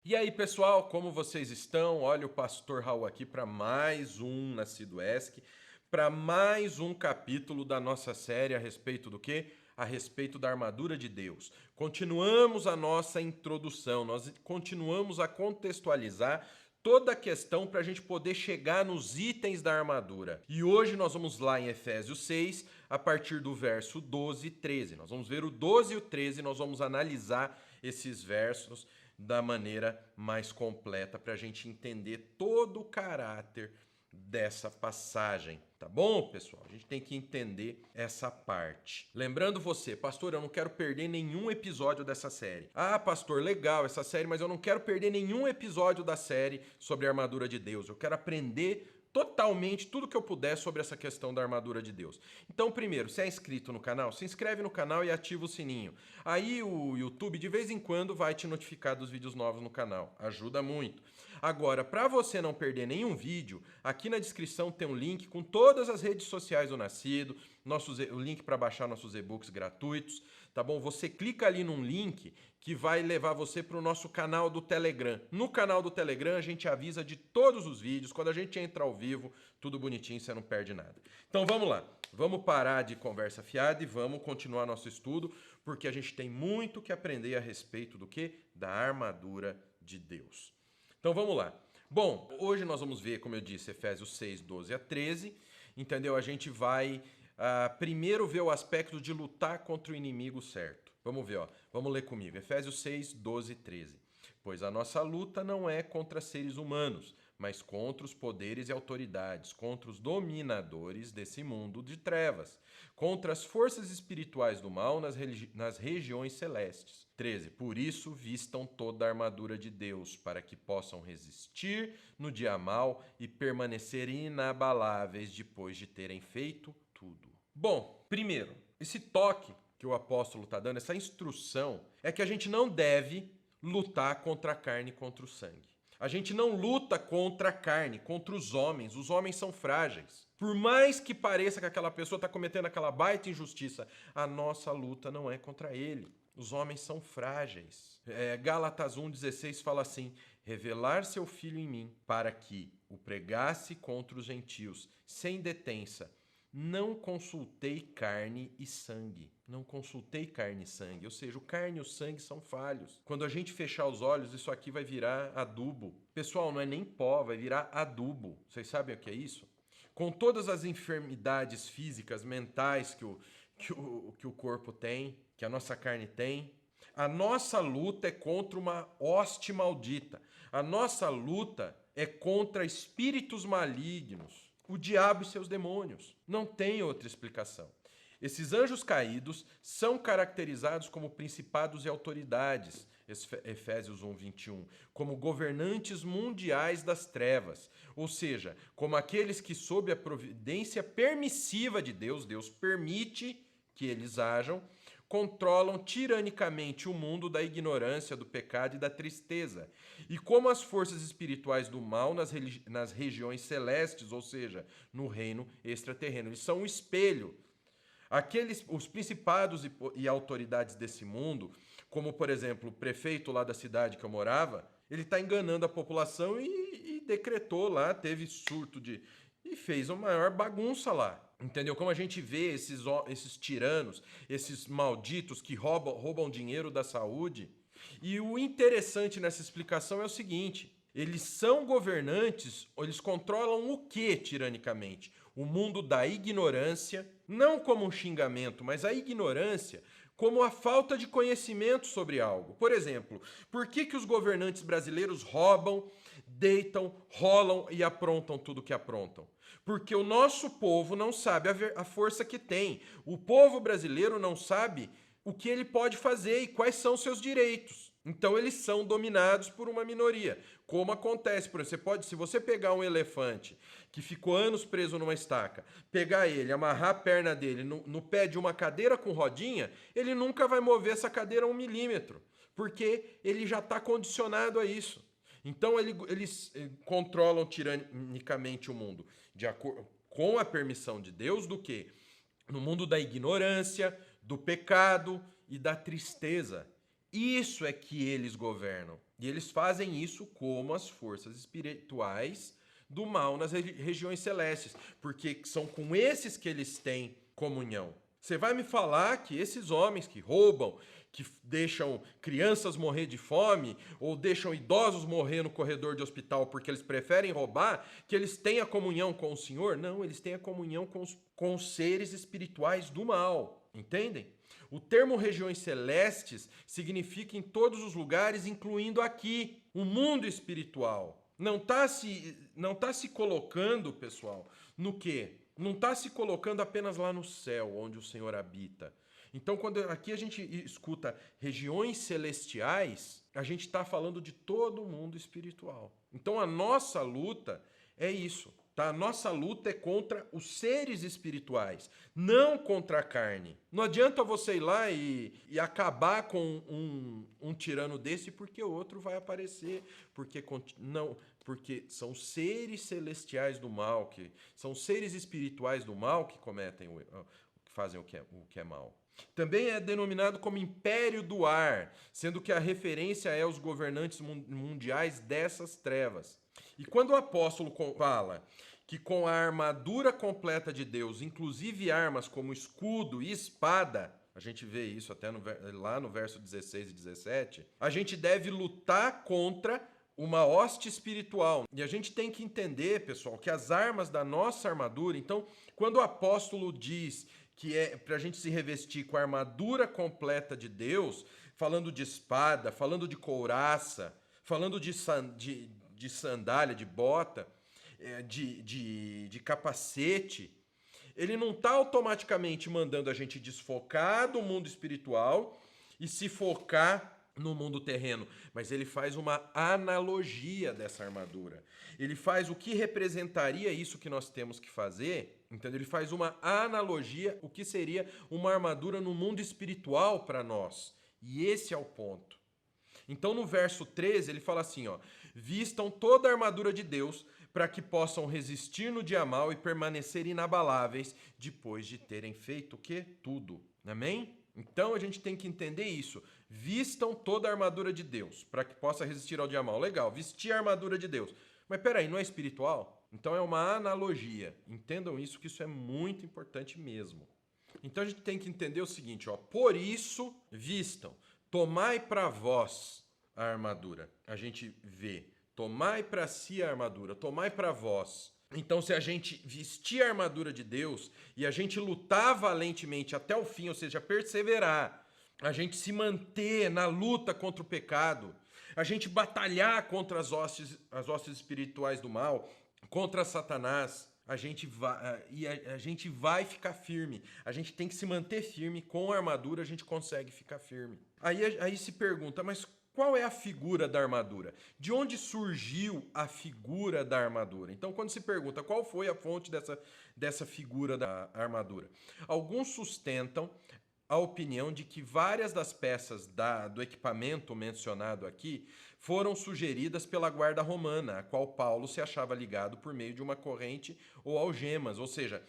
E aí, pessoal, como vocês estão? Olha o Pastor Raul aqui para mais um Nascido ESC, para mais um capítulo da nossa série a respeito do quê? A respeito da armadura de Deus. Continuamos a nossa introdução, nós continuamos a contextualizar toda a questão para a gente poder chegar nos itens da armadura. E hoje nós vamos lá em Efésios 6, a partir do verso 12 e 13. Nós vamos ver o 12 e o 13, nós vamos analisar esses versos da maneira mais completa para a gente entender todo o caráter dessa passagem, tá bom, pessoal? A gente tem que entender essa parte. Lembrando você, pastor, eu não quero perder nenhum episódio dessa série. Ah, pastor, legal essa série, mas eu não quero perder nenhum episódio da série sobre a armadura de Deus. Eu quero aprender totalmente tudo que eu puder sobre essa questão da armadura de Deus. Então, primeiro, se é inscrito no canal, se inscreve no canal e ativa o sininho. Aí o YouTube de vez em quando vai te notificar dos vídeos novos no canal. Ajuda muito. Agora, para você não perder nenhum vídeo, aqui na descrição tem um link com todas as redes sociais do Nascido, o link para baixar nossos e-books gratuitos, tá bom? Você clica ali num link que vai levar você para o nosso canal do Telegram. No canal do Telegram a gente avisa de todos os vídeos, quando a gente entra ao vivo, tudo bonitinho, você não perde nada. Então vamos lá, vamos parar de conversa fiada e vamos continuar nosso estudo, porque a gente tem muito que aprender a respeito do quê? Da armadura de Deus. Então vamos lá. Bom, hoje nós vamos ver, como eu disse, Efésios 6, 12 a 13, entendeu? A gente vai primeiro ver o aspecto de lutar contra o inimigo certo. Vamos ver, ó. Vamos ler comigo. Efésios 6, 12 e 13. Pois a nossa luta não é contra seres humanos, mas contra os poderes e autoridades, contra os dominadores desse mundo de trevas, contra as forças espirituais do mal nas regiões celestes. 13. Por isso, vistam toda a armadura de Deus, para que possam resistir no dia mau e permanecer inabaláveis depois de terem feito tudo. Bom, primeiro, esse toque que o apóstolo está dando, essa instrução, é que a gente não deve lutar contra a carne e contra o sangue. A gente não luta contra a carne, contra os homens. Os homens são frágeis. Por mais que pareça que aquela pessoa está cometendo aquela baita injustiça, a nossa luta não é contra ele. Os homens são frágeis. Gálatas 1,16 fala assim: revelar seu filho em mim, para que o pregasse contra os gentios, sem detença. Não consultei carne e sangue. Não consultei carne e sangue. Ou seja, o carne e o sangue são falhos. Quando a gente fechar os olhos, isso aqui vai virar adubo. Pessoal, não é nem pó, vai virar adubo. Vocês sabem o que é isso? Com todas as enfermidades físicas, mentais que o corpo tem, que a nossa carne tem, a nossa luta é contra uma hoste maldita. A nossa luta é contra espíritos malignos. O diabo e seus demônios. Não tem outra explicação. Esses anjos caídos são caracterizados como principados e autoridades, Efésios 1, 21, como governantes mundiais das trevas, ou seja, como aqueles que, sob a providência permissiva de Deus, Deus permite que eles hajam, controlam tiranicamente o mundo da ignorância, do pecado e da tristeza. E como as forças espirituais do mal nas regiões celestes, ou seja, no reino extraterreno. Eles são um espelho. Os principados e autoridades desse mundo, como por exemplo o prefeito lá da cidade que eu morava, ele está enganando a população e decretou lá, teve surto e fez uma maior bagunça lá. Entendeu? Como a gente vê esses tiranos, esses malditos que roubam dinheiro da saúde. E o interessante nessa explicação é o seguinte: eles são governantes, eles controlam o que tiranicamente? O mundo da ignorância, não como um xingamento, mas a ignorância como a falta de conhecimento sobre algo. Por exemplo, por que os governantes brasileiros roubam, deitam, rolam e aprontam tudo que aprontam? Porque o nosso povo não sabe a força que tem. O povo brasileiro não sabe o que ele pode fazer e quais são seus direitos. Então eles são dominados por uma minoria. Como acontece, por exemplo, se você pegar um elefante que ficou anos preso numa estaca, pegar ele, amarrar a perna dele no pé de uma cadeira com rodinha, ele nunca vai mover essa cadeira 1 milímetro, porque ele já está condicionado a isso. Então eles controlam tiranicamente o mundo com a permissão de Deus do quê? No mundo da ignorância, do pecado e da tristeza. Isso é que eles governam. E eles fazem isso como as forças espirituais do mal nas regiões celestes, porque são com esses que eles têm comunhão. Você vai me falar que esses homens que roubam, que deixam crianças morrer de fome, ou deixam idosos morrer no corredor de hospital porque eles preferem roubar, que eles têm a comunhão com o Senhor? Não, eles têm a comunhão com os seres espirituais do mal. Entendem? O termo regiões celestes significa em todos os lugares, incluindo aqui, o mundo espiritual. Não está se colocando, pessoal, no quê? Não está se colocando apenas lá no céu, onde o Senhor habita. Então, quando aqui a gente escuta regiões celestiais, a gente está falando de todo o mundo espiritual. Então, a nossa luta é isso. Tá? A nossa luta é contra os seres espirituais, não contra a carne. Não adianta você ir lá e acabar com um tirano desse porque outro vai aparecer, porque são seres celestiais do mal, são seres espirituais do mal que cometem que fazem o que é mal. Também é denominado como império do ar, sendo que a referência é aos governantes mundiais dessas trevas. E quando o apóstolo fala que com a armadura completa de Deus, inclusive armas como escudo e espada, a gente vê isso até lá no verso 16 e 17, a gente deve lutar contra uma hoste espiritual. E a gente tem que entender, pessoal, que as armas da nossa armadura, então, quando o apóstolo diz que é para a gente se revestir com a armadura completa de Deus, falando de espada, falando de couraça, falando de sandália, de bota, de capacete, ele não está automaticamente mandando a gente desfocar do mundo espiritual e se focar no mundo terreno, mas ele faz uma analogia dessa armadura. Ele faz o que representaria isso que nós temos que fazer, entendeu? Ele faz uma analogia, o que seria uma armadura no mundo espiritual para nós. E esse é o ponto. Então no verso 13 ele fala assim, ó: vistam toda a armadura de Deus para que possam resistir no dia mau e permanecer inabaláveis depois de terem feito o quê? Tudo. Amém? Então a gente tem que entender isso. Vistam toda a armadura de Deus para que possa resistir ao dia mau. Legal, vestir a armadura de Deus. Mas peraí, não é espiritual? Então é uma analogia. Entendam isso, que isso é muito importante mesmo. Então a gente tem que entender o seguinte, ó: por isso vistam, tomai para vós a armadura. A gente vê, tomai para si a armadura, tomai para vós. Então, se a gente vestir a armadura de Deus e a gente lutar valentemente até o fim, ou seja, perseverar, a gente se manter na luta contra o pecado, a gente batalhar contra as hostes espirituais do mal, contra Satanás, a gente vai ficar firme. A gente tem que se manter firme. Com a armadura a gente consegue ficar firme. Aí se pergunta, mas qual é a figura da armadura? De onde surgiu a figura da armadura? Então, quando se pergunta qual foi a fonte dessa figura da armadura, alguns sustentam a opinião de que várias das peças do equipamento mencionado aqui foram sugeridas pela guarda romana, a qual Paulo se achava ligado por meio de uma corrente ou algemas. Ou seja,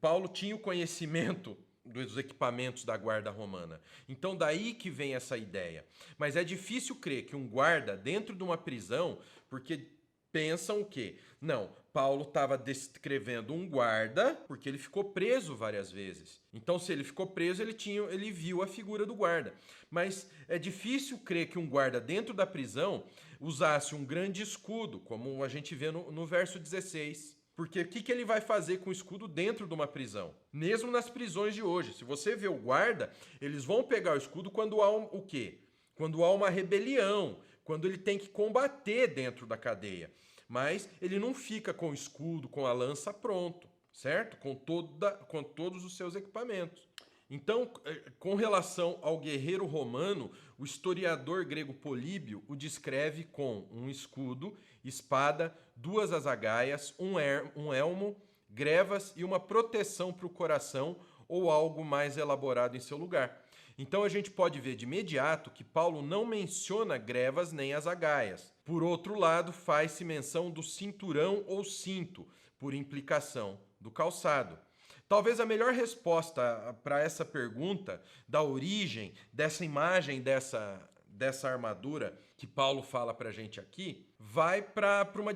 Paulo tinha o conhecimento dos equipamentos da guarda romana. Então daí que vem essa ideia. Mas é difícil crer que um guarda dentro de uma prisão, porque pensam o quê? Não, Paulo estava descrevendo um guarda porque ele ficou preso várias vezes. Então, se ele ficou preso, ele viu a figura do guarda. Mas é difícil crer que um guarda dentro da prisão usasse um grande escudo, como a gente vê no verso 16. Porque o que ele vai fazer com o escudo dentro de uma prisão? Mesmo nas prisões de hoje. Se você vê o guarda, eles vão pegar o escudo quando há o quê? Quando há uma rebelião, quando ele tem que combater dentro da cadeia. Mas ele não fica com o escudo, com a lança pronto, certo? Com todos os seus equipamentos. Então, com relação ao guerreiro romano, o historiador grego Políbio o descreve com um escudo, espada, 2 azagaias, um elmo, grevas e uma proteção para o coração ou algo mais elaborado em seu lugar. Então a gente pode ver de imediato que Paulo não menciona grevas nem azagaias. Por outro lado, faz-se menção do cinturão ou cinto, por implicação do calçado. Talvez a melhor resposta para essa pergunta, da origem dessa imagem dessa armadura que Paulo fala pra gente aqui vai para uma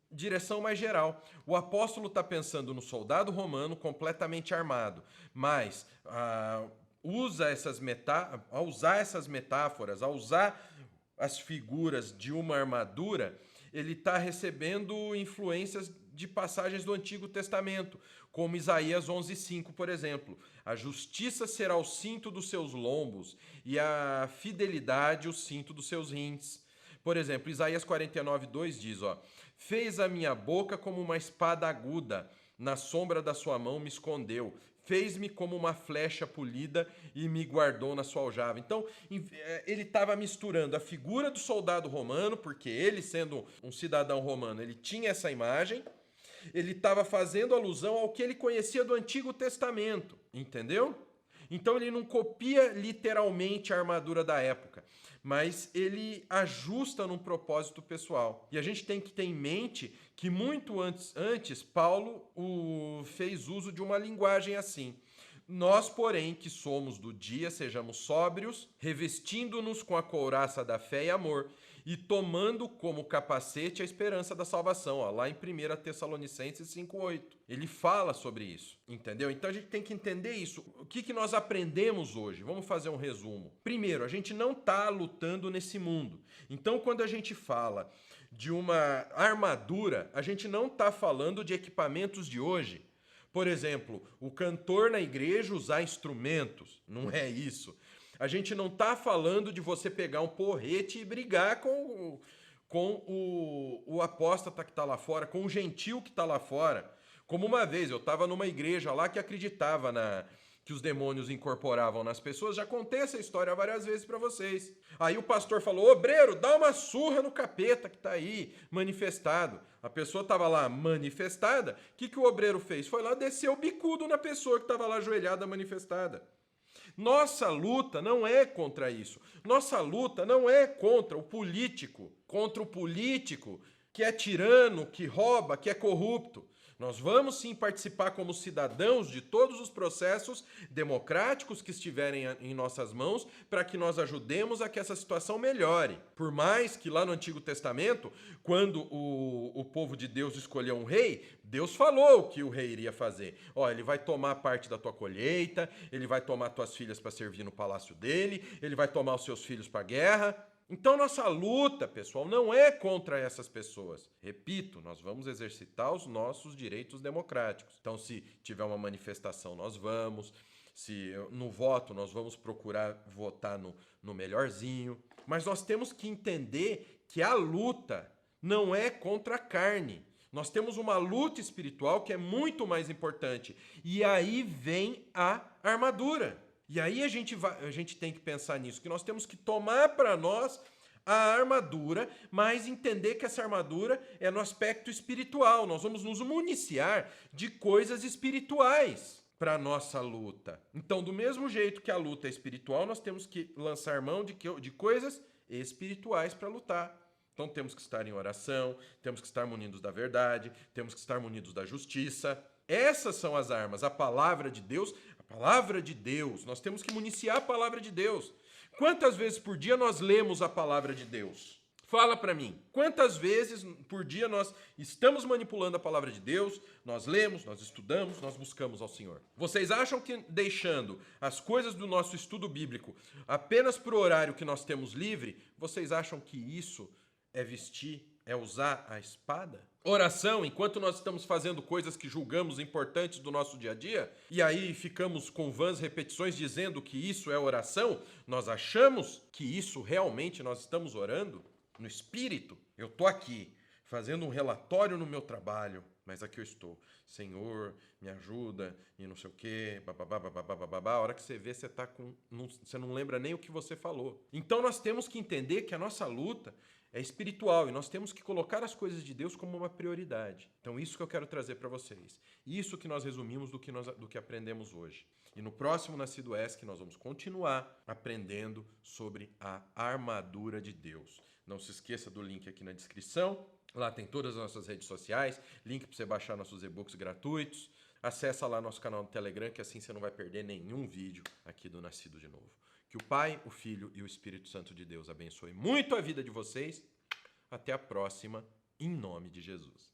direção mais geral. O apóstolo está pensando no soldado romano completamente armado, mas ao usar essas metáforas, ao usar as figuras de uma armadura, ele está recebendo influências de passagens do Antigo Testamento, como Isaías 11:5, por exemplo. A justiça será o cinto dos seus lombos e a fidelidade o cinto dos seus rins. Por exemplo, Isaías 49:2 diz, fez a minha boca como uma espada aguda, na sombra da sua mão me escondeu. Fez-me como uma flecha polida e me guardou na sua aljava. Então, ele estava misturando a figura do soldado romano, porque ele, sendo um cidadão romano, ele tinha essa imagem. Ele estava fazendo alusão ao que ele conhecia do Antigo Testamento, entendeu? Então, ele não copia literalmente a armadura da época, mas ele ajusta num propósito pessoal. E a gente tem que ter em mente que muito antes Paulo fez uso de uma linguagem assim. Nós, porém, que somos do dia, sejamos sóbrios, revestindo-nos com a couraça da fé e amor, e tomando como capacete a esperança da salvação, lá em 1 Tessalonicenses 5:8. Ele fala sobre isso, entendeu? Então a gente tem que entender isso. O que nós aprendemos hoje? Vamos fazer um resumo. Primeiro, a gente não está lutando nesse mundo. Então, quando a gente fala de uma armadura, a gente não está falando de equipamentos de hoje. Por exemplo, o cantor na igreja usar instrumentos. Não é isso. A gente não está falando de você pegar um porrete e brigar com o apóstata que está lá fora, com o gentil que está lá fora. Como uma vez, eu estava numa igreja lá que acreditava que os demônios incorporavam nas pessoas. Já contei essa história várias vezes para vocês. Aí o pastor falou, obreiro, dá uma surra no capeta que está aí, manifestado. A pessoa estava lá manifestada. O que o obreiro fez? Foi lá descer o bicudo na pessoa que estava lá ajoelhada manifestada. Nossa luta não é contra isso. Nossa luta não é contra o político que é tirano, que rouba, que é corrupto. Nós vamos sim participar como cidadãos de todos os processos democráticos que estiverem em nossas mãos para que nós ajudemos a que essa situação melhore. Por mais que lá no Antigo Testamento, quando o povo de Deus escolheu um rei, Deus falou o que o rei iria fazer. Ele vai tomar parte da tua colheita, ele vai tomar tuas filhas para servir no palácio dele, ele vai tomar os seus filhos para a guerra. Então, nossa luta, pessoal, não é contra essas pessoas. Repito, nós vamos exercitar os nossos direitos democráticos. Então, se tiver uma manifestação, nós vamos. Se no voto, nós vamos procurar votar no melhorzinho. Mas nós temos que entender que a luta não é contra a carne. Nós temos uma luta espiritual que é muito mais importante. E aí vem a armadura. E aí a gente tem que pensar nisso, que nós temos que tomar para nós a armadura, mas entender que essa armadura é no aspecto espiritual. Nós vamos nos municiar de coisas espirituais para a nossa luta. Então, do mesmo jeito que a luta é espiritual, nós temos que lançar mão de coisas espirituais para lutar. Então, temos que estar em oração, temos que estar munidos da verdade, temos que estar munidos da justiça. Essas são as armas, a palavra de Deus. Palavra de Deus, nós temos que municiar a palavra de Deus. Quantas vezes por dia nós lemos a palavra de Deus? Fala para mim, quantas vezes por dia nós estamos manipulando a palavra de Deus, nós lemos, nós estudamos, nós buscamos ao Senhor? Vocês acham que deixando as coisas do nosso estudo bíblico apenas para o horário que nós temos livre, vocês acham que isso é vestir, é usar a espada? Oração, enquanto nós estamos fazendo coisas que julgamos importantes do nosso dia a dia, e aí ficamos com vãs repetições dizendo que isso é oração, nós achamos que isso realmente nós estamos orando no Espírito. Eu estou aqui fazendo um relatório no meu trabalho, mas aqui eu estou. Senhor, me ajuda, e não sei o quê, bababá. A hora que você vê, você não lembra nem o que você falou. Então nós temos que entender que a nossa luta é espiritual e nós temos que colocar as coisas de Deus como uma prioridade. Então isso que eu quero trazer para vocês. Isso que nós resumimos do que aprendemos hoje. E no próximo Nascido ESC nós vamos continuar aprendendo sobre a armadura de Deus. Não se esqueça do link aqui na descrição. Lá tem todas as nossas redes sociais, link para você baixar nossos e-books gratuitos. Acessa lá nosso canal no Telegram, que assim você não vai perder nenhum vídeo aqui do Nascido de Novo. Que o Pai, o Filho e o Espírito Santo de Deus abençoe muito a vida de vocês. Até a próxima, em nome de Jesus.